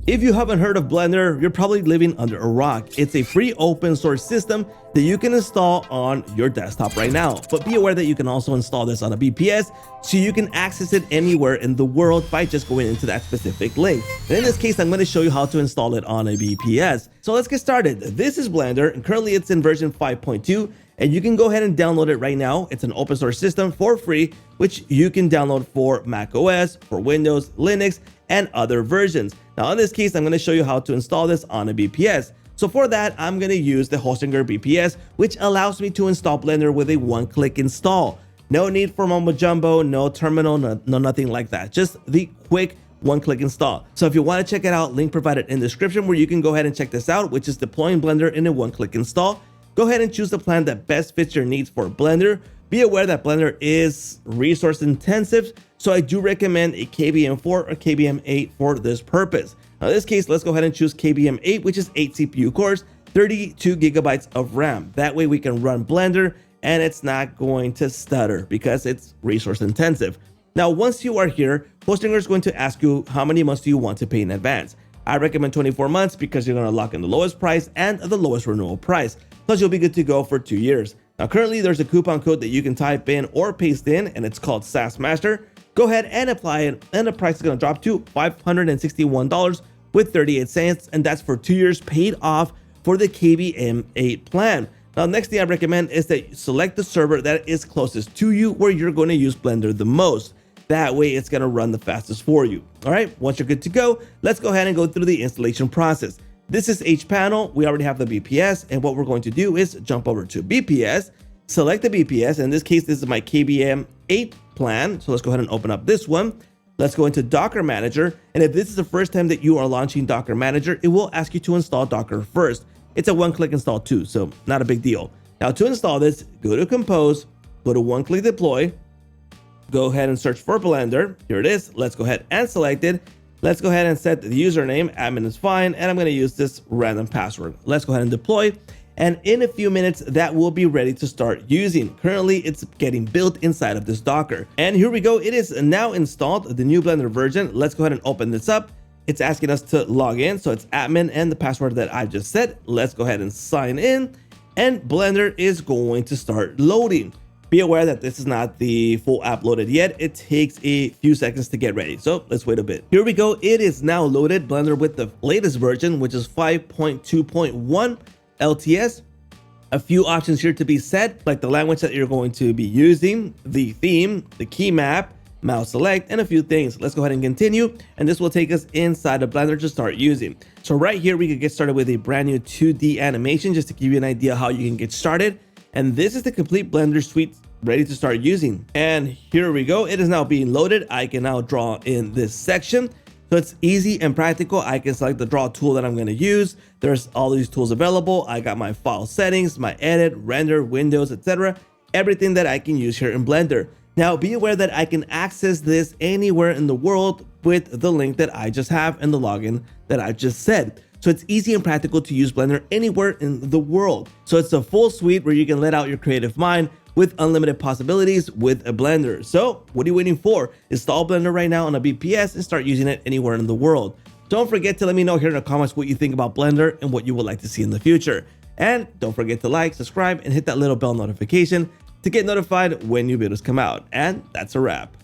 If you haven't heard of Blender, you're probably living under a rock. It's a free open source system that you can install on your desktop right now. But be aware that you can also install this on a VPS so you can access it anywhere in the world by just going into that specific link. And in this case, I'm going to show you how to install it on a VPS. So let's get started. This is Blender, and currently it's in version 5.2. And you can go ahead and download it right now. It's an open source system for free, which you can download for Mac OS, for Windows, Linux, and other versions. Now, in this case, I'm going to show you how to install this on a VPS. So for that, I'm going to use the Hostinger VPS, which allows me to install Blender with a one-click install. No need for mumbo jumbo, no terminal, no nothing like that. Just the quick one-click install. So if you want to check it out, link provided in the description where you can go ahead and check this out, which is deploying Blender in a one-click install. Go ahead and choose the plan that best fits your needs for Blender. Be aware that Blender is resource intensive, so I do recommend a KVM4 or KVM8 for this purpose. Now, in this case, let's go ahead and choose KVM8, which is 8 CPU cores, 32 gigabytes of RAM. That way we can run Blender and it's not going to stutter because it's resource intensive. Now, once you are here, Hostinger is going to ask you how many months do you want to pay in advance. I recommend 24 months because you're going to lock in the lowest price and the lowest renewal price. Plus, you'll be good to go for 2 years. Now, currently, there's a coupon code that you can type in or paste in, and it's called SAS Master. Go ahead and apply it, and the price is going to drop to $561 with 38 cents, and that's for 2 years paid off for the KVM8 plan. Now, next thing I recommend is that you select the server that is closest to you where you're going to use Blender the most. That way, it's going to run the fastest for you. All right, once you're good to go, let's go ahead and go through the installation process. This is hPanel. We already have the VPS, and what we're going to do is jump over to VPS, select the VPS. In this case, this is my KVM8 plan. So let's go ahead and open up this one. Let's go into Docker Manager. And if this is the first time that you are launching Docker Manager, it will ask you to install Docker first. It's a one-click install too, so not a big deal. Now, to install this, go to Compose, go to one-click deploy, go ahead and search for Blender. Here it is. Let's go ahead and select it. Let's go ahead and set the username. Admin is fine. And I'm going to use this random password. Let's go ahead and deploy. And in a few minutes, that will be ready to start using. Currently, it's getting built inside of this Docker. And here we go. It is now installed, the new Blender version. Let's go ahead and open this up. It's asking us to log in. So it's admin and the password that I just set. Let's go ahead and sign in. And Blender is going to start loading. Be aware that this is not the full app loaded yet. It takes a few seconds to get ready. So let's wait a bit. Here we go. It is now loaded. Blender with the latest version, which is 5.2.1 LTS. A few options here to be set, like the language that you're going to be using, the theme, the key map, mouse select, and a few things. Let's go ahead and continue. And this will take us inside of Blender to start using. So right here, we could get started with a brand new 2D animation just to give you an idea how you can get started. And this is the complete Blender suite ready to start using. And here we go. It is now being loaded. I can now draw in this section. So it's easy and practical. I can select the draw tool that I'm going to use. There's all these tools available. I got my file settings, my edit, render, windows, etc. Everything that I can use here in Blender. Now, be aware that I can access this anywhere in the world with the link that I just have and the login that I just said. So it's easy and practical to use Blender anywhere in the world. So it's a full suite where you can let out your creative mind with unlimited possibilities with a Blender. So what are you waiting for? Install Blender right now on a VPS and start using it anywhere in the world. Don't forget to let me know here in the comments what you think about Blender and what you would like to see in the future. And don't forget to like, subscribe, and hit that little bell notification to get notified when new videos come out. And that's a wrap.